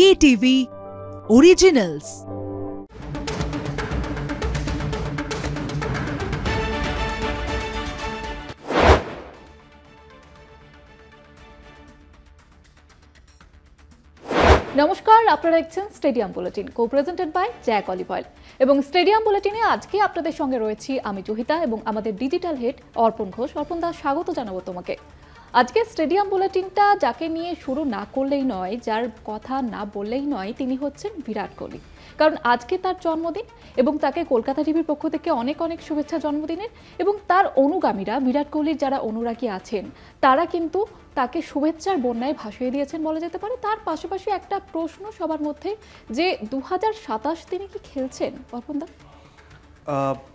KTV Originals। নমস্কার, আপনারা দেখছেন stadium bulletin, co-presented by Jack olive oil. এবং স্টেডিয়াম বুলেটিনে আজকে আপনাদের সঙ্গে রয়েছি আমি জহিতা এবং আমাদের ডিজিটাল হেড অর্পণ ঘোষ। অর্পণ দা, স্বাগত জানাবো তোমাকে। আজকে স্টেডিয়াম বুলেটিনটা যাকে নিয়ে শুরু না করলেই নয়, যার কথা না বললেই নয়, তিনি হচ্ছেন বিরাট কোহলি। কারণ আজকে তার জন্মদিন এবং তাকে কলকাতা টিভির পক্ষ থেকে অনেক অনেক শুভেচ্ছা জন্মদিনের। এবং তার অনুগামীরা, বিরাট কোহলির যারা অনুরাগী আছেন, তারা কিন্তু তাকে শুভেচ্ছার বন্যায় ভাসিয়ে দিয়েছেন বলা যেতে পারে। তার পাশাপাশি একটা প্রশ্ন সবার মধ্যে, যে 2027 তিনি কি খেলছেন অর্পণদা?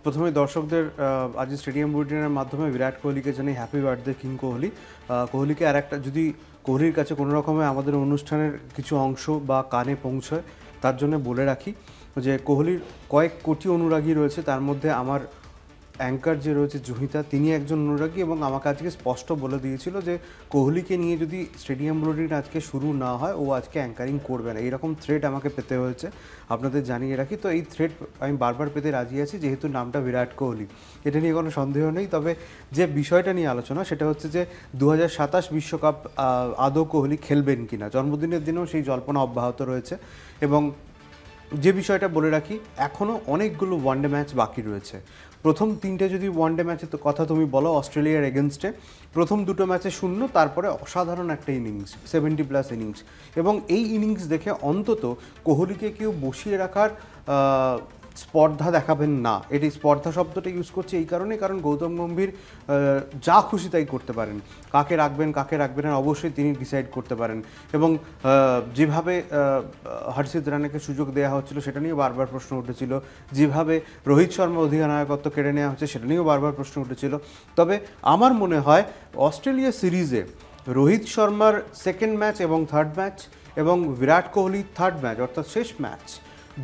প্রথমে দর্শকদের আজ স্টেডিয়াম বুলেটিনের মাধ্যমে বিরাট কোহলিকে জানাই হ্যাপি বার্থডে কিং কোহলি। কোহলিকে আর একটা, যদি কোহলির কাছে কোনো রকমে আমাদের অনুষ্ঠানের কিছু অংশ বা কানে পৌঁছয়, তার জন্য বলে রাখি যে কোহলির কয়েক কোটি অনুরাগী রয়েছে। তার মধ্যে আমার অ্যাঙ্কার যে রয়েছে জহিতা, তিনি একজন অনুরাগী এবং আমাকে আজকে স্পষ্ট বলে দিয়েছিল যে কোহলিকে নিয়ে যদি স্টেডিয়াম বুলেটিন আজকে শুরু না হয়, ও আজকে অ্যাঙ্কারিং করবে না। এইরকম থ্রেট আমাকে পেতে হয়েছে, আপনাদের জানিয়ে রাখি। তো এই থ্রেট আমি বারবার পেতে রাজি আছি, যেহেতু নামটা বিরাট কোহলি, এটা নিয়ে কোনো সন্দেহ নেই। তবে যে বিষয়টা নিয়ে আলোচনা, সেটা হচ্ছে যে 2027 বিশ্বকাপ আদৌ কোহলি খেলবেন কিনা। জন্মদিনের দিনেও সেই জল্পনা অব্যাহত রয়েছে। এবং যে বিষয়টা বলে রাখি, এখনও অনেকগুলো ওয়ানডে ম্যাচ বাকি রয়েছে। প্রথম 3টে যদি ওয়ানডে ম্যাচের কথা তুমি বলো, অস্ট্রেলিয়ার এগেনস্টে প্রথম 2টো ম্যাচে 0, তারপরে অসাধারণ একটা ইনিংস, 70+ ইনিংস। এবং এই ইনিংস দেখে অন্তত কোহলিকে কেউ বসিয়ে রাখার স্পর্ধা দেখাবেন না। এটি স্পর্ধা শব্দটা ইউজ করছে এই কারণে, কারণ গৌতম গম্ভীর যা খুশি তাই করতে পারেন। কাকে রাখবেন কাকে রাখবেন না অবশ্যই তিনি ডিসাইড করতে পারেন। এবং যেভাবে হর্ষিত রানাকে সুযোগ দেওয়া হচ্ছিল, সেটা নিয়েও বারবার প্রশ্ন উঠেছিল। যেভাবে রোহিত শর্মা অধিনায়কত্ব কেড়ে নেওয়া হচ্ছে, সেটা নিয়েও বারবার প্রশ্ন উঠেছিল। তবে আমার মনে হয় অস্ট্রেলিয়া সিরিজে রোহিত শর্মার সেকেন্ড ম্যাচ এবং থার্ড ম্যাচ এবং বিরাট কোহলির থার্ড ম্যাচ অর্থাৎ শেষ ম্যাচ,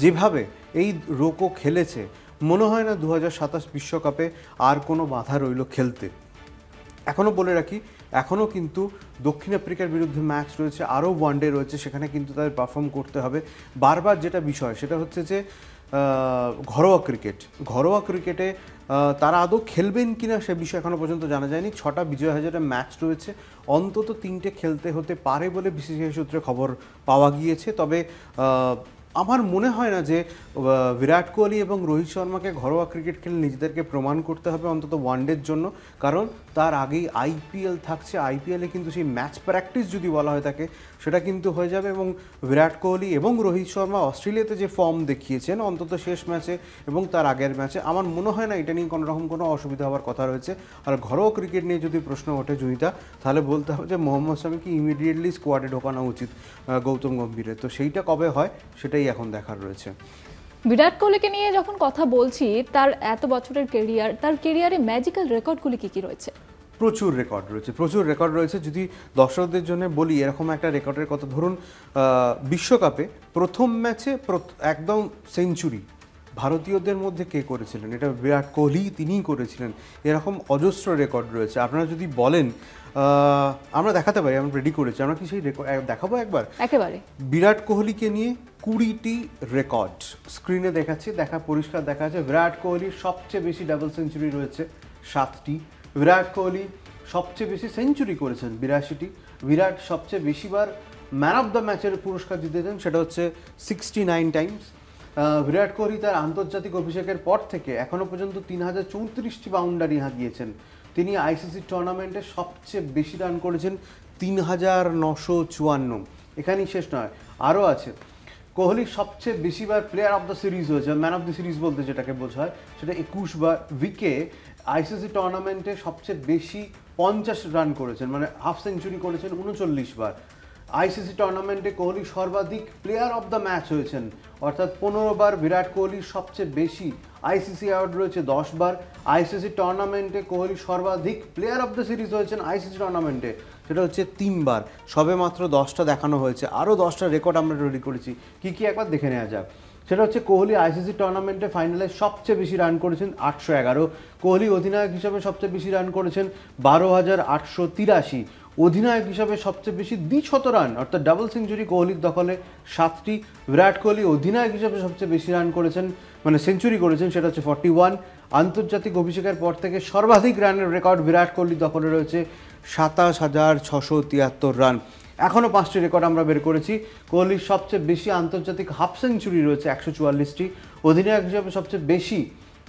যেভাবে এই রোকো খেলেছে, মনে হয় না 2027 বিশ্বকাপে আর কোনো বাধা রইল খেলতে। এখনও বলে রাখি, এখনও কিন্তু দক্ষিণ আফ্রিকার বিরুদ্ধে ম্যাচ রয়েছে, আরও ওয়ানডে রয়েছে, সেখানে কিন্তু তাদের পারফর্ম করতে হবে। বারবার যেটা বিষয়, সেটা হচ্ছে যে ঘরোয়া ক্রিকেটে তারা আদৌ খেলবেন কিনা সে বিষয়ে এখনও পর্যন্ত জানা যায়নি। 6টা বিজয় হাজারের ম্যাচ রয়েছে, অন্তত 3টে খেলতে হতে পারে বলে বিসিসিআই সূত্রে খবর পাওয়া গিয়েছে। তবে আমার মনে হয় না যে বিরাট কোহলি এবং রোহিত শর্মাকে ঘরোয়া ক্রিকেট খেলে নিজেদেরকে প্রমাণ করতে হবে অন্তত ওয়ানডের জন্য, কারণ তার আগেই আইপিএল থাকছে। আইপিএলে কিন্তু সেই ম্যাচ প্র্যাকটিস যদি বলা হয় থাকে, সেটা কিন্তু হয়ে যাবে। এবং বিরাট কোহলি এবং রোহিত শর্মা অস্ট্রেলিয়াতে যে ফর্ম দেখিয়েছেন অন্তত শেষ ম্যাচে এবং তার আগের ম্যাচে, আমার মনে হয় না এটা নিয়ে কোনো রকম কোনো অসুবিধা হওয়ার কথা রয়েছে। আর ঘরোয়া ক্রিকেট নিয়ে যদি প্রশ্ন ওঠে জয়িতা, তাহলে বলতে হবে যে মোহাম্মদ শামিকে ইমিডিয়েটলি স্কোয়াডে ঢোকানো উচিত গৌতম গম্ভীরের। তো সেইটা কবে হয় সেটাই এখন দেখার রয়েছে। বিরাট কোহলিকে নিয়ে যখন কথা বলছি, তার এত বছরের কেরিয়ার, তার কেরিয়ারে ম্যাজিক্যাল রেকর্ডগুলি কি রয়েছে? প্রচুর রেকর্ড রয়েছে। যদি দর্শকদের জন্য বলি এরকম একটা রেকর্ডের কথা, ধরুন বিশ্বকাপে প্রথম ম্যাচে একদম সেঞ্চুরি ভারতীয়দের মধ্যে কে করেছিলেন, এটা বিরাট কোহলি, তিনিই করেছিলেন। এরকম অজস্র রেকর্ড রয়েছে। আপনারা যদি বলেন আমরা দেখাতে পারি, আমরা রেডি করেছি, আমরা কি সেই রেকর্ড দেখাবো একবার? একেবারে। বিরাট কোহলিকে নিয়ে 20টি রেকর্ড স্ক্রিনে দেখাচ্ছি, পরিষ্কার দেখা যাচ্ছে। বিরাট কোহলির সবচেয়ে বেশি ডাবল সেঞ্চুরি রয়েছে 7টি। বিরাট কোহলি সবচেয়ে বেশি সেঞ্চুরি করেছেন 82টি। বিরাট সবচেয়ে বেশিবার ম্যান অফ দ্য ম্যাচের পুরস্কার জিতেছেন, সেটা হচ্ছে 69 টাইমস। বিরাট কোহলি তার আন্তর্জাতিক অভিষেকের পর থেকে এখনও পর্যন্ত 3034টি বাউন্ডারি হাঁকিয়েছেন। তিনি আইসিসি টুর্নামেন্টে সবচেয়ে বেশি রান করেছেন 3954। এখানেই শেষ নয়, আরও আছে। কোহলি সবচেয়ে বেশিবার প্লেয়ার অফ দ্য সিরিজ হয়েছে, ম্যান অফ দ্য সিরিজ বলতে যেটাকে বোঝায়, সেটা 21 বার। উইকে আইসিসি টুর্নামেন্টে সবচেয়ে বেশি 50 রান করেছেন, মানে হাফ সেঞ্চুরি করেছেন 39 বার। আইসিসি টুর্নামেন্টে কোহলি সর্বাধিক প্লেয়ার অফ দ্য ম্যাচ হয়েছেন, অর্থাৎ 15 বার। বিরাট কোহলির সবচেয়ে বেশি আইসিসি অ্যাওয়ার্ড রয়েছে 10 বার। আইসিসি টুর্নামেন্টে কোহলি সর্বাধিক প্লেয়ার অফ দ্য সিরিজ হয়েছেন আইসিসি টুর্নামেন্টে, সেটা হচ্ছে 3 বার। সবে মাত্র 10টা দেখানো হয়েছে, আরও 10টা রেকর্ড আমরা রেডি করেছি। কি একবার দেখে নেওয়া যাক। সেটা হচ্ছে কোহলি আইসিসি টুর্নামেন্টে ফাইনালে সবচেয়ে বেশি রান করেছেন 811। কোহলি অধিনায়ক হিসেবে সবচেয়ে বেশি রান করেছেন 12,883। অধিনায়ক হিসাবে সবচেয়ে বেশি দ্বিশত রান অর্থাৎ ডাবল সেঞ্চুরি কোহলির দখলে 7টি। বিরাট কোহলি অধিনায়ক হিসাবে সবচেয়ে বেশি রান করেছেন, মানে সেঞ্চুরি করেছেন, সেটা হচ্ছে 41। আন্তর্জাতিক অভিষেকের পর থেকে সর্বাধিক রানের রেকর্ড বিরাট কোহলির দখলে রয়েছে 27,673 রান। এখনও 5টি রেকর্ড আমরা বের করেছি। কোহলির সবচেয়ে বেশি আন্তর্জাতিক হাফ সেঞ্চুরি রয়েছে 144টি। অধিনায়ক হিসাবে সবচেয়ে বেশি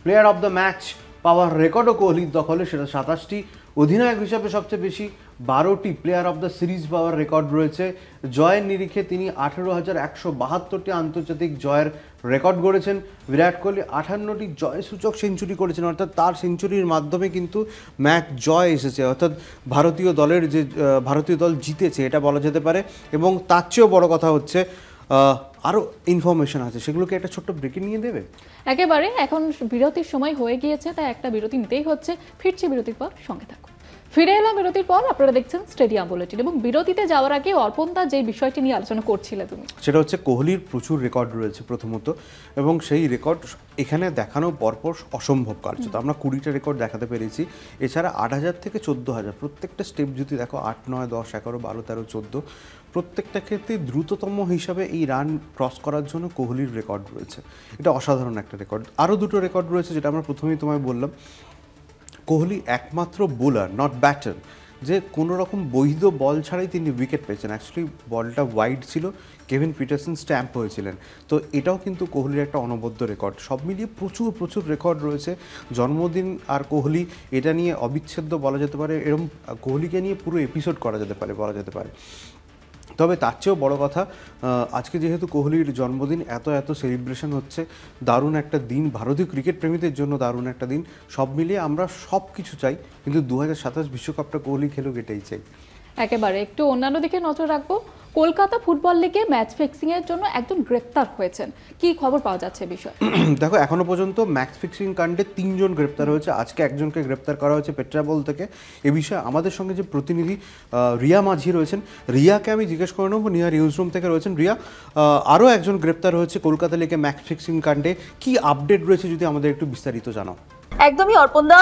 প্লেয়ার অফ দ্য ম্যাচ পাওয়ার রেকর্ডও কোহলির দখলে, সেটা 27টি। অধিনায়ক হিসাবে সবচেয়ে বেশি 12টি প্লেয়ার অফ দ্য সিরিজ পাওয়ার রেকর্ড রয়েছে। জয়ের নিরিখে তিনি 18,172টি আন্তর্জাতিক জয়ের রেকর্ড গড়েছেন। বিরাট কোহলি 58টি জয়সূচক সেঞ্চুরি করেছেন, অর্থাৎ তার সেঞ্চুরির মাধ্যমে কিন্তু ম্যাচ জয় এসেছে, অর্থাৎ ভারতীয় দলের যে ভারতীয় দল জিতেছে এটা বলা যেতে পারে। এবং তার চেয়েও বড় কথা হচ্ছে আরও ইনফরমেশন আছে, সেগুলোকে একটা ছোট্ট ব্রেকে নিয়ে দেবে। একেবারে এখন বিরতির সময় হয়ে গিয়েছে, তাই একটা বিরতি নিতেই হচ্ছে। ফিরছি বিরতির পর, সঙ্গে থাকুন। ফিরে এলাম বিরতির পর, আপনারা দেখছেন স্টেডিয়াম বুলেটিন। এবং বিরতিতে যাওয়ার আগে অর্পণদা যে বিষয়টি নিয়ে আলোচনা করছিলে তুমি, সেটা হচ্ছে কোহলির প্রচুর রেকর্ড রয়েছে প্রথমত, এবং সেই রেকর্ড এখানে দেখানো পরপর অসম্ভব কার্যত। আমরা 20টা রেকর্ড দেখাতে পেরেছি, এছাড়া 8,000 থেকে 14,000 প্রত্যেকটা স্টেপ যদি দেখো 8, 9, 10, 11, 12, 13, 14 প্রত্যেকটা ক্ষেত্রে দ্রুততম হিসাবে এই রান ক্রস করার জন্য কোহলির রেকর্ড রয়েছে। এটা অসাধারণ একটা রেকর্ড। আরও দুটো রেকর্ড রয়েছে যেটা আমরা প্রথমেই তোমায় বললাম। কোহলি একমাত্র বোলার, নট ব্যাটার, যে কোনো রকম বৈধ বল ছাড়াই তিনি উইকেট পেয়েছেন। অ্যাকচুয়ালি বলটা ওয়াইড ছিল, কেভিন পিটারসন স্ট্যাম্প হয়েছিলেন। তো এটাও কিন্তু কোহলির একটা অনবদ্য রেকর্ড। সব মিলিয়ে প্রচুর প্রচুর রেকর্ড রয়েছে। জন্মদিন আর কোহলি এটা নিয়ে অবিচ্ছেদ্য বলা যেতে পারে, এরকম কোহলিকে নিয়ে পুরো এপিসোড করা যেতে পারে বলা যেতে পারে। তবে তার চেয়েও বড় কথা, আজকে যেহেতু কোহলির জন্মদিন, এত সেলিব্রেশন হচ্ছে, দারুণ একটা দিন, ভারতীয় ক্রিকেট প্রেমীদের জন্য দারুণ একটা দিন। সব মিলিয়ে আমরা সব কিছু চাই, কিন্তু 2027 বিশ্বকাপটা কোহলি খেলুক, এটাই চাই। একেবারে একটু অন্যান্য দিকে নজর রাখবো। কলকাতা ফুটবল লিগে ম্যাচ ফিক্সিং এর জন্য একজন গ্রেপ্তার হয়েছেন, কি খবর পাওয়া যাচ্ছে বিষয়? দেখো, এখনো পর্যন্ত ম্যাচ ফিক্সিং কাণ্ডে 3 জন গ্রেপ্তার হয়েছে। আজকে একজনকে গ্রেপ্তার করা হয়েছে পেট্রাপোল থেকে। এ বিষয়ে আমাদের সঙ্গে যে প্রতিনিধি রিয়া মাঝি রয়েছেন, রিয়াকে আমি জিজ্ঞেস করে নেবো। রিয়া নিউজ রুম থেকে রয়েছেন। রিয়া, আরও একজন গ্রেপ্তার হয়েছে কলকাতা লিগে ম্যাচ ফিক্সিং কাণ্ডে, কি আপডেট রয়েছে যদি আমাদের একটু বিস্তারিত জানাও। একদমই অর্পণদা,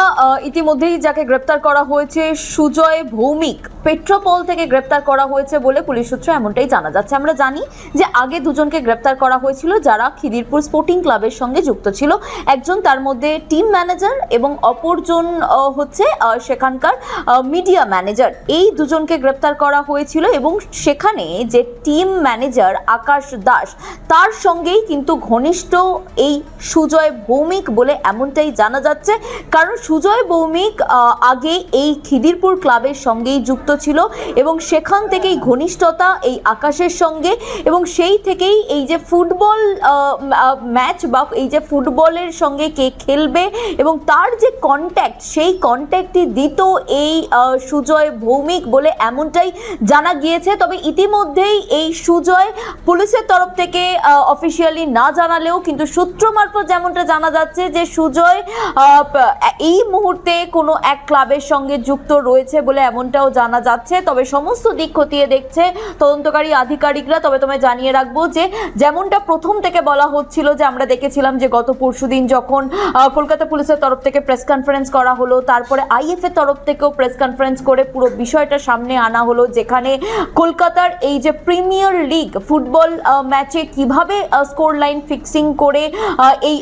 ইতিমধ্যেই যাকে গ্রেপ্তার করা হয়েছে সুজয় ভৌমিক, পেট্রাপোল থেকে গ্রেপ্তার করা হয়েছে বলে পুলিশ সূত্রে এমনটাই জানা যাচ্ছে। আমরা জানি যে আগে দুজনকে গ্রেপ্তার করা হয়েছিল যারা খিদিরপুর স্পোর্টিং ক্লাবের সঙ্গে যুক্ত ছিল। একজন তার মধ্যে টিম ম্যানেজার এবং অপরজন হচ্ছে সেখানকার মিডিয়া ম্যানেজার। এই দুজনকে গ্রেপ্তার করা হয়েছিল এবং সেখানে যে টিম ম্যানেজার আকাশ দাস, তার সঙ্গেই কিন্তু ঘনিষ্ঠ এই সুজয় ভৌমিক বলে এমনটাই জানা যাচ্ছে। কারণ সুজয় ভৌমিক আগে এই খিদিরপুর ক্লাবের সঙ্গেই যুক্ত ছিল এবং সেখান থেকেই ঘনিষ্ঠতা এই আকাশের সঙ্গে, এবং সেই থেকেই এই যে ফুটবল ম্যাচ বা এই যে ফুটবলের সঙ্গে কে খেলবে এবং তার যে কন্ট্যাক্ট, সেই কন্ট্যাক্টটি দিত এই সুজয় ভৌমিক বলে এমনটাই জানা গিয়েছে। তবে ইতিমধ্যেই এই সুজয় পুলিশের তরফ থেকে অফিসিয়ালি না জানালেও কিন্তু সূত্র মারফত যেমনটা জানা যাচ্ছে যে সুজয় এই মুহূর্তে কোনো এক ক্লাবের সঙ্গে যুক্ত রয়েছে বলে এমনটাও জানা যাচ্ছে। তবে সমস্ত দিক খতিয়ে দেখছে তদন্তকারী আধিকারিকরা। তবে তোমায় জানিয়ে রাখবো যে যেমনটা প্রথম থেকে বলা হচ্ছিল, যে আমরা দেখেছিলাম যে গত পরশুদিন যখন কলকাতা পুলিশের তরফ থেকে প্রেস কনফারেন্স করা হলো, তারপরে আইএফ এর তরফ থেকেও প্রেস কনফারেন্স করে পুরো বিষয়টা সামনে আনা হলো, যেখানে কলকাতার এই যে প্রিমিয়ার লিগ ফুটবল ম্যাচে কিভাবে স্কোর লাইন ফিক্সিং করে এই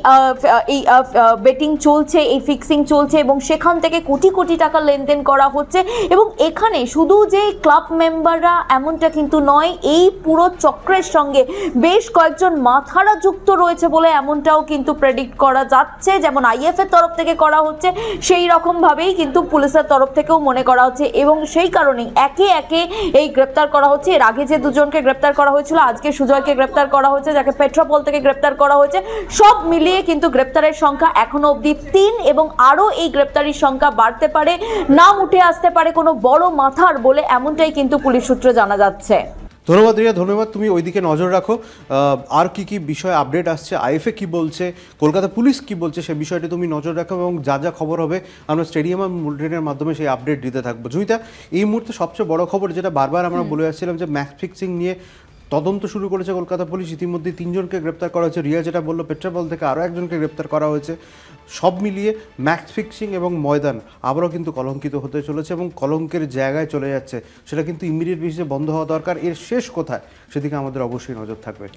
বেটিং চলছে, এই ফিক্সিং চলছে এবং সেখান থেকে কোটি কোটি টাকা লেনদেন করা হচ্ছে। এবং এখানে শুধু যে ক্লাব মেম্বাররা এমনটা কিন্তু নয়, এই পুরো চক্রের সঙ্গে বেশ কয়েকজন মাথারা যুক্ত রয়েছে বলে এমনটাও কিন্তু প্রেডিক্ট করা যাচ্ছে। যেমন আইএফ এর তরফ থেকে করা হচ্ছে, সেই রকম ভাবেই কিন্তু পুলিশের তরফ থেকেও মনে করা হচ্ছে এবং সেই কারণেই একে একে এই গ্রেপ্তার করা হচ্ছে। এর আগে যে দুজনকে গ্রেপ্তার করা হয়েছিল, আজকে সুজয়কে গ্রেপ্তার করা হয়েছে, যাকে পেট্রাপোল থেকে গ্রেপ্তার করা হয়েছে। সব মিলিয়ে কিন্তু গ্রেপ্তারের সংখ্যা এখনো অবধি 3 এবং আরও এই গ্রেপ্তারির সংখ্যা বাড়তে পারে, নাম উঠে আসতে পারে কোনো বড় মাথার বলে এমনটাই কিন্তু পুলিশ সূত্রে জানা যাচ্ছে। ধন্যবাদ রিয়া, ধন্যবাদ। তুমি ওইদিকে নজর রাখো, আর কি বিষয় আপডেট আসছে, আইএফএ কি বলছে, কলকাতা পুলিশ কি বলছে, সে বিষয়টি তুমি নজর রাখো এবং যা খবর হবে আমরা স্টেডিয়াম আর বুলেটিনের মাধ্যমে সেই আপডেট দিতে থাকবো। জুইতা, এই মুহূর্তে সবচেয়ে বড় খবর যেটা বারবার আমরা বলে আসছিলাম, যে ম্যাচ ফিক্সিং নিয়ে তদন্ত শুরু করেছে কলকাতা পুলিশ। ইতিমধ্যে 3 জনকে গ্রেপ্তার করা হয়েছে। রিয়া যেটা বললো, পেট্রাপল থেকে আরও একজনকে গ্রেপ্তার করা হয়েছে। সব মিলিয়ে ম্যাচ ফিক্সিং এবং ময়দান আবারও কিন্তু কলঙ্কিত হতে চলেছে এবং কলঙ্কের জায়গায় চলে যাচ্ছে। সেটা কিন্তু ইমিডিয়েট বেসিসে বন্ধ হওয়া দরকার। এর শেষ কোথায় সেদিকে আমাদের অবশ্যই নজর থাকবে।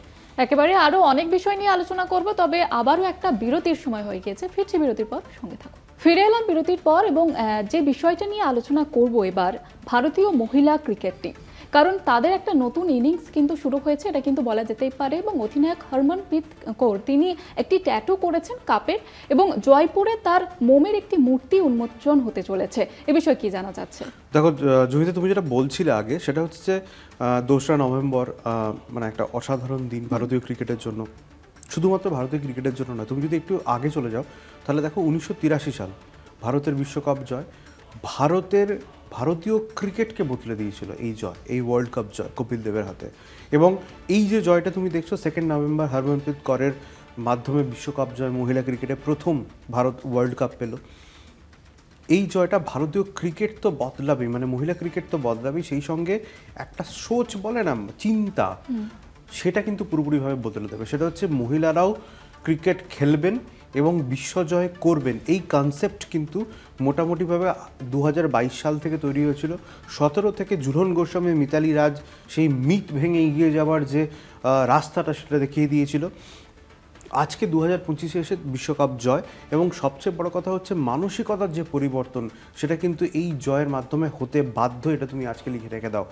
একেবারে আরো অনেক বিষয় নিয়ে আলোচনা করব, তবে আবারও একটা বিরতির সময় হয়ে গিয়েছে। ফিরছি বিরতির পর, সঙ্গে থাকুন। ফিরে এলাম বিরতির পর এবং যে বিষয়টা নিয়ে আলোচনা করব এবার, ভারতীয় মহিলা ক্রিকেট টিম। কারণ তাদের একটা নতুন ইনিংস কিন্তু শুরু হয়েছে, এটা কিন্তু বলা যেতেই পারে। এবং অধিনায়ক হরমনপ্রীত কৌর তিনি একটি ট্যাটু করেছেন কাপের, এবং জয়পুরে তার মোমের একটি মূর্তি উন্মোচন হতে চলেছে। এ বিষয়ে কি জানা যাচ্ছে? দেখো জহিতা, তুমি যেটা বলছিলে আগে, সেটা হচ্ছে যে 2রা নভেম্বর মানে একটা অসাধারণ দিন ভারতীয় ক্রিকেটের জন্য। শুধুমাত্র ভারতীয় ক্রিকেটের জন্য না, তুমি যদি একটু আগে চলে যাও তাহলে দেখো 1983 সাল ভারতের বিশ্বকাপ জয় ভারতীয় ক্রিকেটকে বদলে দিয়েছিল এই জয়, এই ওয়ার্ল্ড কাপ জয় কপিল দেবের হাতে। এবং এই যে জয়টা তুমি দেখছো 2 নভেম্বর হরমনপ্রীত কৌরের মাধ্যমে বিশ্বকাপ জয়, মহিলা ক্রিকেটে প্রথম ভারত ওয়ার্ল্ড কাপ পেল। এই জয়টা ভারতীয় ক্রিকেট তো বদলাবেই, মানে মহিলা ক্রিকেট তো বদলাবেই, সেই সঙ্গে একটা সোচ বলে না, চিন্তা, সেটা কিন্তু পুরোপুরিভাবে বদলে দেবে। সেটা হচ্ছে মহিলারাও ক্রিকেট খেলবেন এবং বিশ্বজয় করবেন। এই কনসেপ্ট কিন্তু মোটামুটিভাবে 2022 সাল থেকে তৈরি হয়েছিল। 17 থেকে ঝুলন গোস্বামী, মিতালি রাজ সেই মিথ ভেঙে এগিয়ে যাওয়ার যে রাস্তাটা সেটা দেখিয়ে দিয়েছিল। আজকে 2025-এ এসে বিশ্বকাপ জয়, এবং সবচেয়ে বড় কথা হচ্ছে মানসিকতার যে পরিবর্তন, সেটা কিন্তু এই জয়ের মাধ্যমে হতে বাধ্য। এটা তুমি আজকে লিখে রেখে দাও।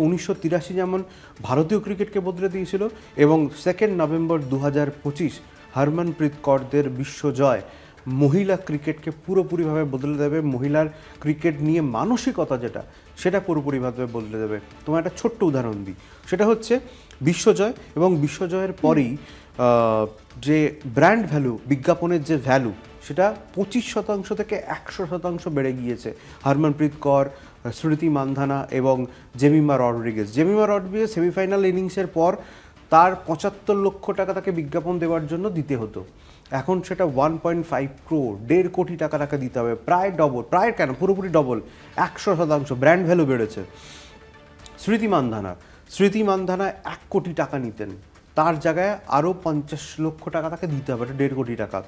1983 যেমন ভারতীয় ক্রিকেটকে বদলে দিয়েছিল, এবং 2 নভেম্বর 2025 হরমনপ্রীত কৌরদের বিশ্বজয় মহিলা ক্রিকেটকে পুরোপুরিভাবে বদলে দেবে। মহিলার ক্রিকেট নিয়ে মানসিকতা যেটা, সেটা পুরোপুরিভাবে বদলে দেবে। তোমার একটা ছোট্ট উদাহরণ দিই, সেটা হচ্ছে বিশ্বজয়, এবং বিশ্বজয়ের পরেই যে ব্র্যান্ড ভ্যালু, বিজ্ঞাপনের যে ভ্যালু, সেটা 25% থেকে 100% বেড়ে গিয়েছে। হরমনপ্রীত কৌর, স্মৃতি মান্ধানা এবং জেমিমা রড্রিগেজ সেমিফাইনাল ইনিংসের পর তার 75 লক্ষ টাকা তাকে বিজ্ঞাপন দেওয়ার জন্য দিতে হতো। এখন সেটা 1.5 crore, 1.5 কোটি টাকা তাকে দিতে হবে। প্রায় ডবল, প্রায় কেন, পুরোপুরি ডবল, 100% ব্র্যান্ড ভ্যালু বেড়েছে। স্মৃতি মান্ধানা 1 কোটি টাকা নিতেন, তার জায়গায় আরও 50 লক্ষ টাকা তাকে দিতে হবে, 1.5 কোটি টাকা।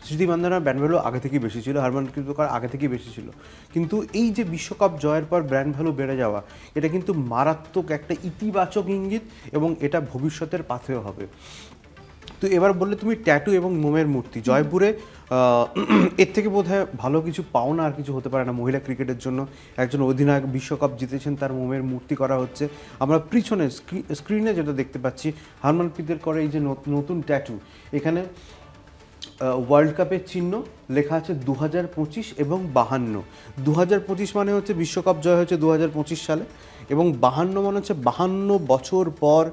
স্মৃতি মান্ধানার ব্র্যান্ড ভ্যালু আগে থেকেই বেশি ছিল, হরমনপ্রীত কৌর আগে থেকেই বেশি ছিল। কিন্তু এই যে বিশ্বকাপ জয়ের পর ব্র্যান্ড ভ্যালু বেড়ে যাওয়া, এটা কিন্তু মারাত্মক একটা ইতিবাচক ইঙ্গিত, এবং এটা ভবিষ্যতের পাথেয় হবে। তো এবার বললে তুমি ট্যাটু এবং মোমের মূর্তি, জয়পুরে এর থেকে বোধহয় ভালো কিছু পাও না, আর কিছু হতে পারে না মহিলা ক্রিকেটের জন্য। একজন অধিনায়ক বিশ্বকাপ জিতেছেন, তার মোমের মূর্তি করা হচ্ছে। আমরা পিছনে স্ক্রিনে যেটা দেখতে পাচ্ছি, হরমনপ্রীতের করে এই যে নতুন ট্যাটু, এখানে ওয়ার্ল্ড কাপের চিহ্ন লেখা আছে 2025 এবং 52। 2025 মানে হচ্ছে বিশ্বকাপ জয় হয়েছে 2025 সালে, এবং 52 মানে হচ্ছে 52 বছর পর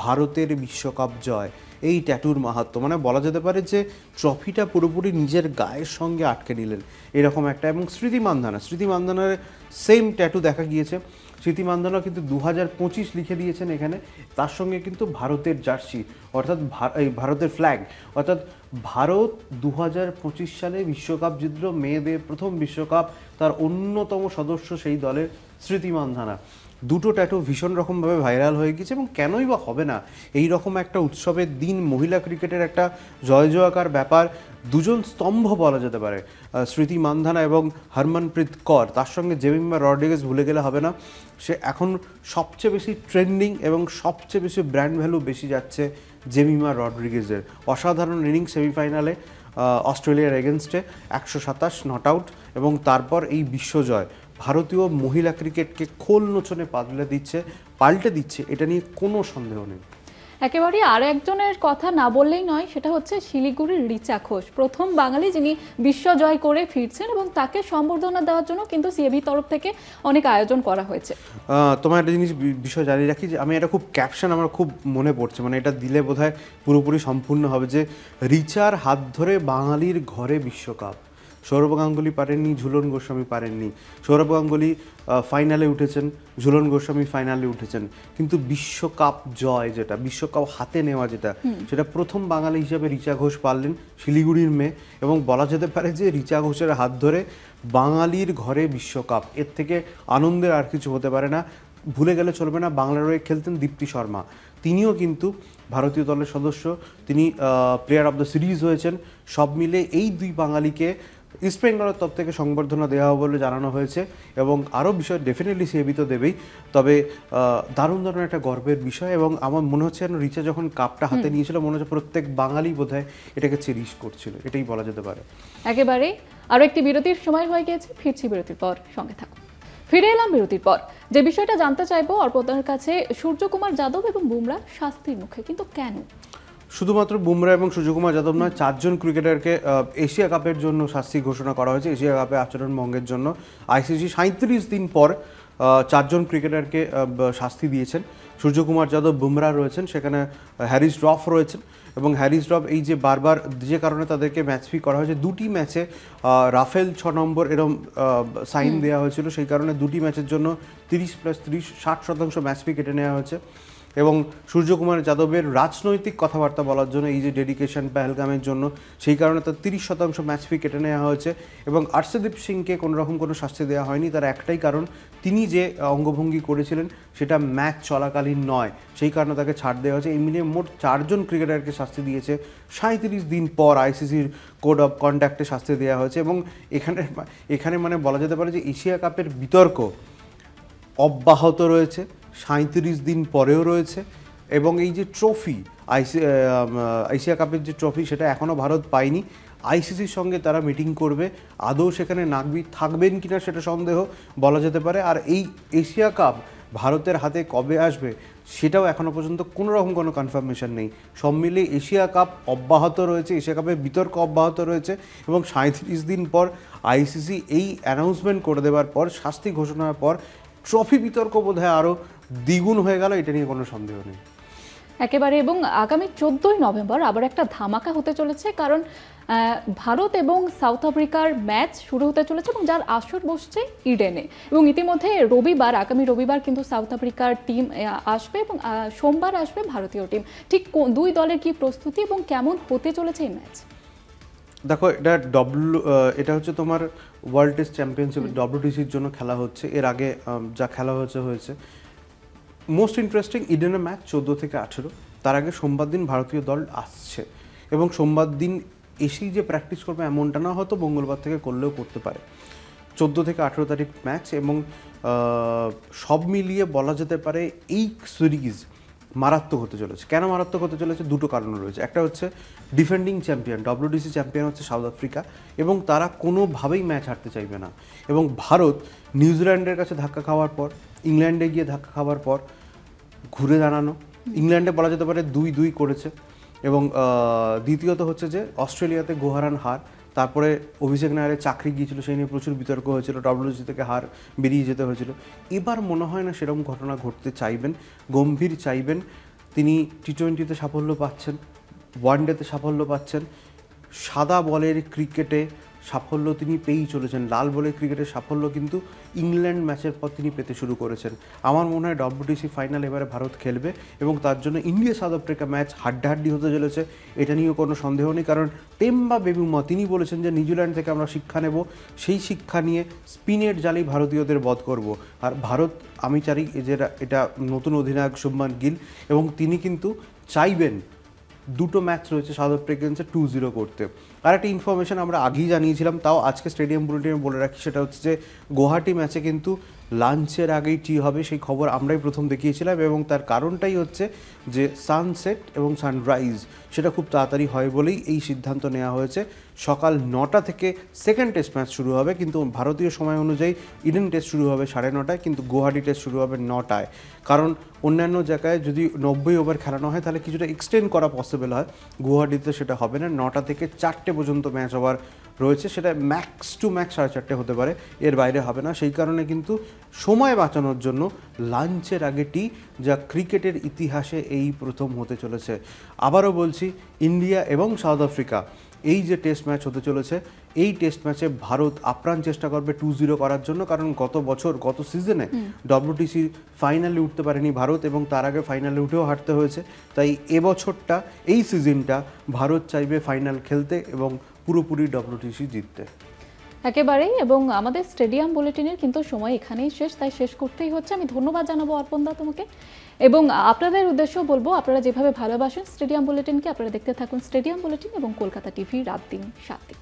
ভারতের বিশ্বকাপ জয়। এই ট্যাটুর মাহাত্ম্য, মানে বলা যেতে পারে যে ট্রফিটা পুরোপুরি নিজের গায়ের সঙ্গে আটকে নিলেন, এরকম একটা। এবং স্মৃতি মান্ধানার সেম ট্যাটু দেখা গিয়েছে। স্মৃতি মান্ধানা কিন্তু 2025 লিখে দিয়েছেন এখানে, তার সঙ্গে কিন্তু ভারতের জার্সি, অর্থাৎ ভারতের ফ্ল্যাগ, অর্থাৎ ভারত 2025 সালে বিশ্বকাপ জিতল, মেয়েদের প্রথম বিশ্বকাপ, তার অন্যতম সদস্য সেই দলের স্মৃতি মান্ধানা। দুটো ট্যাটু ভীষণ রকমভাবে ভাইরাল হয়ে গেছে, এবং কেনই বা হবে না, এই রকম একটা উৎসবের দিন, মহিলা ক্রিকেটের একটা জয়জয়কার ব্যাপার, দুজন স্তম্ভ বলা যেতে পারে, স্মৃতি মান্ধানা এবং হরমনপ্রীত কৌর, তার সঙ্গে জেমিমা রড্রিগেজ ভুলে গেলে হবে না। সে এখন সবচেয়ে বেশি ট্রেন্ডিং এবং সবচেয়ে বেশি ব্র্যান্ড ভ্যালু বেশি যাচ্ছে জেমিমা রড্রিগেজের। অসাধারণ ইনিংস সেমিফাইনালে অস্ট্রেলিয়ার এগেনস্টে, 127 নট আউট, এবং তারপর এই বিশ্বজয় ভারতীয় মহিলা ক্রিকেটকে খোল নোচনে পাল্টে দিচ্ছে, এটা নিয়ে কোনো সন্দেহ নেই। একেবারে আর একজনের কথা না বললেই নয়, সেটা হচ্ছে শিলিগুড়ির রিচা ঘোষ, প্রথম বাঙালি যিনি বিশ্ব জয় করে ফিরছেন, এবং তাকে সম্বর্ধনা দেওয়ার জন্য কিন্তু সিএবি তরফ থেকে অনেক আয়োজন করা হয়েছে। তোমার একটা জিনিস বিষয় জানিয়ে রাখি, যে আমি এটা খুব ক্যাপশন আমার খুব মনে পড়ছে, মানে এটা দিলে বোধহয় পুরোপুরি সম্পূর্ণ হবে, যে রিচার হাত ধরে বাঙালির ঘরে বিশ্বকাপ। সৌরভ গাঙ্গুলি পারেননি, ঝুলন গোস্বামী পারেননি। সৌরভ গাঙ্গুলি ফাইনালে উঠেছেন, ঝুলন গোস্বামী ফাইনালে উঠেছেন, কিন্তু বিশ্বকাপ জয় যেটা, বিশ্বকাপ হাতে নেওয়া যেটা, সেটা প্রথম বাঙালি হিসাবে রিচা ঘোষ পারলেন, শিলিগুড়ির মেয়ে। এবং বলা যেতে পারে যে রিচা ঘোষের হাত ধরে বাঙালির ঘরে বিশ্বকাপ, এর থেকে আনন্দের আর কিছু হতে পারে না। ভুলে গেলে চলবে না, বাংলার হয়ে খেলতেন দীপ্তি শর্মা, তিনিও কিন্তু ভারতীয় দলের সদস্য, তিনি প্লেয়ার অফ দ্য সিরিজ হয়েছেন। সব মিলে এই দুই বাঙালিকে ইস্ট বেঙ্গলের তরফ থেকে সংবর্ধনা দেওয়া হবে বলে জানানো হয়েছে, এবং আরও বিষয় ডেফিনেটলি সিএবি তো দেবেই। তবে দারুণ দারুণ একটা গর্বের বিষয়, এবং আমার মনে হচ্ছে যেন রিচা যখন কাপটা হাতে নিয়েছিল, মনে হচ্ছে প্রত্যেক বাঙালি বোধহয় এটাকে চেরিশ করছিল, এটাই বলা যেতে পারে। একেবারে আরও একটি বিরতির সময় হয়ে গিয়েছে, ফিরছি বিরতির পর, সঙ্গে থাকুন। ফিরে এলাম বিরতির পর। যে বিষয়টা জানতে চাইবো অর্পণদার কাছে, সূর্যকুমার যাদব এবং বুমরা শাস্তির মুখে, কিন্তু কেন? শুধুমাত্র বুমরা এবং সূর্যকুমার যাদব নয়, 4 জন ক্রিকেটারকে এশিয়া কাপের জন্য শাস্তি ঘোষণা করা হয়েছে, এশিয়া কাপে আচরণ ভঙ্গের জন্য। আইসিসি 37 দিন পর 4 জন ক্রিকেটারকে শাস্তি দিয়েছেন। সূর্যকুমার যাদব, বুমরা রয়েছেন, সেখানে হ্যারিস ড্রফ রয়েছেন, এবং হ্যারিস ড্রফ এই যে বারবার যে কারণে তাদেরকে ম্যাচ ফি করা হয়েছে, 2টি ম্যাচে রাফেল 6 নম্বর এরম সাইন দেওয়া হয়েছিল, সেই কারণে 2টি ম্যাচের জন্য 30+30 60% ম্যাচ ফি কেটে নেওয়া হয়েছে। এবং সূর্যকুমার যাদবের রাজনৈতিক কথাবার্তা বলার জন্য, এই যে ডেডিকেশন পেহেলগামের জন্য, সেই কারণে তার 30% ম্যাচ ফি কেটে নেওয়া হয়েছে। এবং আর্শদীপ সিংকে কোনোরকম কোনো শাস্তি দেওয়া হয়নি, তার একটাই কারণ, তিনি যে অঙ্গভঙ্গি করেছিলেন সেটা ম্যাচ চলাকালীন নয়, সেই কারণে তাকে ছাড় দেওয়া হয়েছে। এই মিলিয়ে মোট 4 জন ক্রিকেটারকে শাস্তি দিয়েছে 37 দিন পর আইসিসির কোড অফ কন্ডাক্টে শাস্তি দেওয়া হয়েছে। এবং এখানে মানে বলা যেতে পারে যে এশিয়া কাপের বিতর্ক অব্যাহত রয়েছে, 37 দিন পরেও রয়েছে। এবং এই যে ট্রফি, এশিয়া কাপের যে ট্রফি, সেটা এখনও ভারত পায়নি। আইসিসির সঙ্গে তারা মিটিং করবে, আদৌ সেখানে নাগরিক থাকবেন কিনা সেটা সন্দেহ বলা যেতে পারে। আর এই এশিয়া কাপ ভারতের হাতে কবে আসবে সেটাও এখনও পর্যন্ত কোনো রকম কোনো কনফার্মেশন নেই। সব মিলিয়ে এশিয়া কাপ অব্যাহত রয়েছে, এশিয়া কাপের বিতর্ক অব্যাহত রয়েছে, এবং 37 দিন পর আইসিসি এই অ্যানাউন্সমেন্ট করে দেওয়ার পর, শাস্তি ঘোষণার পর, ট্রফি বিতর্ক বোধহয় আরও দ্বিগুণ হয়ে গেল, এটা নিয়ে কোনো সন্দেহ নেই। একেবারে। এবং আগামী 14ই নভেম্বর আবার একটা ধামাকা হতে চলেছে, কারণ ভারত এবং সাউথ আফ্রিকার ম্যাচ শুরু হতে চলেছে, এবং যার আসর বসছে ইডেনে। এবং ইতিমধ্যে আগামী রবিবার কিন্তু সাউথ আফ্রিকার টিম আসবে, এবং সোমবার আসবে ভারতীয় টিম। ঠিক দুই দলের কি প্রস্তুতি এবং কেমন হতে চলেছে এই ম্যাচ? দেখো, এটা হচ্ছে তোমার ওয়ার্ল্ড টেস্ট চ্যাম্পিয়নশিপ, WTCর জন্য খেলা হচ্ছে। এর আগে যা খেলা হয়েছে মোস্ট ইন্টারেস্টিং ইডেনে ম্যাচ 14 থেকে 18। তার আগে সোমবার দিন ভারতীয় দল আসছে, এবং সোমবার দিন এসেই যে প্র্যাকটিস করবে এমনটা না, হয়তো মঙ্গলবার থেকে করলেও করতে পারে। 14 থেকে 18 তারিখ ম্যাচ, এবং সব মিলিয়ে বলা যেতে পারে এই সিরিজ মারাত্মক হতে চলেছে। কেন মারাত্মক হতে চলেছে? দুটো কারণ রয়েছে। একটা হচ্ছে ডিফেন্ডিং চ্যাম্পিয়ন, WTC চ্যাম্পিয়ন হচ্ছে সাউথ আফ্রিকা, এবং তারা কোনোভাবেই ম্যাচ হারতে চাইবে না। এবং ভারত নিউজিল্যান্ডের কাছে ধাক্কা খাওয়ার পর, ইংল্যান্ডে গিয়ে ধাক্কা খাওয়ার পর ঘুরে দাঁড়ানো, ইংল্যান্ডে বলা যেতে পারে 2-2 করেছে, এবং দ্বিতীয়ত হচ্ছে যে অস্ট্রেলিয়াতে গোহারান হার, তারপরে অভিষেক নায়ারের চাকরি গিয়েছিল, সেই নিয়ে প্রচুর বিতর্ক হয়েছিল, WTC থেকে হার বেরিয়ে যেতে হয়েছিল। এবার মনে হয় না সেরকম ঘটনা ঘটতে চাইবেন, গম্ভীর চাইবেন। তিনি T20-তে সাফল্য পাচ্ছেন, ওয়ানডেতে সাফল্য পাচ্ছেন, সাদা বলের ক্রিকেটে সাফল্য তিনি পেয়েই চলেছেন। লাল বলের ক্রিকেটের সাফল্য কিন্তু ইংল্যান্ড ম্যাচের পর তিনি পেতে শুরু করেছেন। আমার মনে হয় WTC ফাইনাল এবারে ভারত খেলবে, এবং তার জন্য ইন্ডিয়া সাউথ আফ্রিকা ম্যাচ হাড্ডাহাড্ডি হতে চলেছে, এটা নিয়েও কোনো সন্দেহ নেই। কারণ টেম্বা বেবুমা তিনি বলেছেন যে নিউজিল্যান্ড থেকে আমরা শিক্ষা নেব, সেই শিক্ষা নিয়ে স্পিনের জালেই ভারতীয়দের বধ করব। আর ভারত, আমি চাই যে এটা নতুন অধিনায়ক শুভমান গিল, এবং তিনি কিন্তু চাইবেন দুটো ম্যাচ রয়েছে সাউথ আফ্রিকানসে 2-0 করতে। আর একটা ইনফরমেশন আমরা আগেই জানিয়েছিলাম, তাও আজকে স্টেডিয়াম বুলেটিনে বলে রাখি, সেটা হচ্ছে যে গুয়াহাটি ম্যাচে কিন্তু লাঞ্চের আগেই টি হবে, সেই খবর আমরাই প্রথম দেখিয়েছিলাম। এবং তার কারণটাই হচ্ছে যে সানসেট এবং সানরাইজ সেটা খুব তাড়াতাড়ি হয় বলেই এই সিদ্ধান্ত নেওয়া হয়েছে। সকাল 9টা থেকে সেকেন্ড টেস্ট ম্যাচ শুরু হবে, কিন্তু ভারতীয় সময় অনুযায়ী ইডেন টেস্ট শুরু হবে 9:30টায়, কিন্তু গুয়াহাটি টেস্ট শুরু হবে 9টায়। কারণ অন্যান্য জায়গায় যদি 90 ওভার খেলানো হয় তাহলে কিছুটা এক্সটেন্ড করা পসিবল হয়, গুয়াহাটিতে সেটা হবে না। 9টা থেকে 4টে পর্যন্ত ম্যাচ ওভার রয়েছে, সেটা ম্যাক্স টু ম্যাক্স 4:30 হতে পারে, এর বাইরে হবে না। সেই কারণে কিন্তু সময় বাঁচানোর জন্য লাঞ্চের আগে টি, যা ক্রিকেটের ইতিহাসে এই প্রথম হতে চলেছে। আবারও বলছি, ইন্ডিয়া এবং সাউথ আফ্রিকা এই যে টেস্ট ম্যাচ হতে চলেছে, এই টেস্ট ম্যাচে ভারত আপ্রাণ চেষ্টা করবে 2-0 করার জন্য। কারণ গত সিজনে WTC ফাইনালে উঠতে পারেনি ভারত, এবং তার আগে ফাইনালে উঠেও হারতে হয়েছে। তাই এবছরটা, এই সিজনটা ভারত চাইবে ফাইনাল খেলতে এবং পুরোপুরি WTC জিততে। একেবারেই, এবং আমাদের স্টেডিয়াম বুলেটিনের কিন্তু সময় এখানেই শেষ, তাই শেষ করতেই হচ্ছে। আমি ধন্যবাদ জানাবো অর্পণদা তোমাকে, এবং আপনাদের উদ্দেশ্য বলবো আপনারা যেভাবে ভালোবাসেন স্টেডিয়াম বুলেটিনকে, আপনারা দেখতে থাকুন স্টেডিয়াম বুলেটিন এবং কলকাতা টিভি রাত দিন 7 দিন।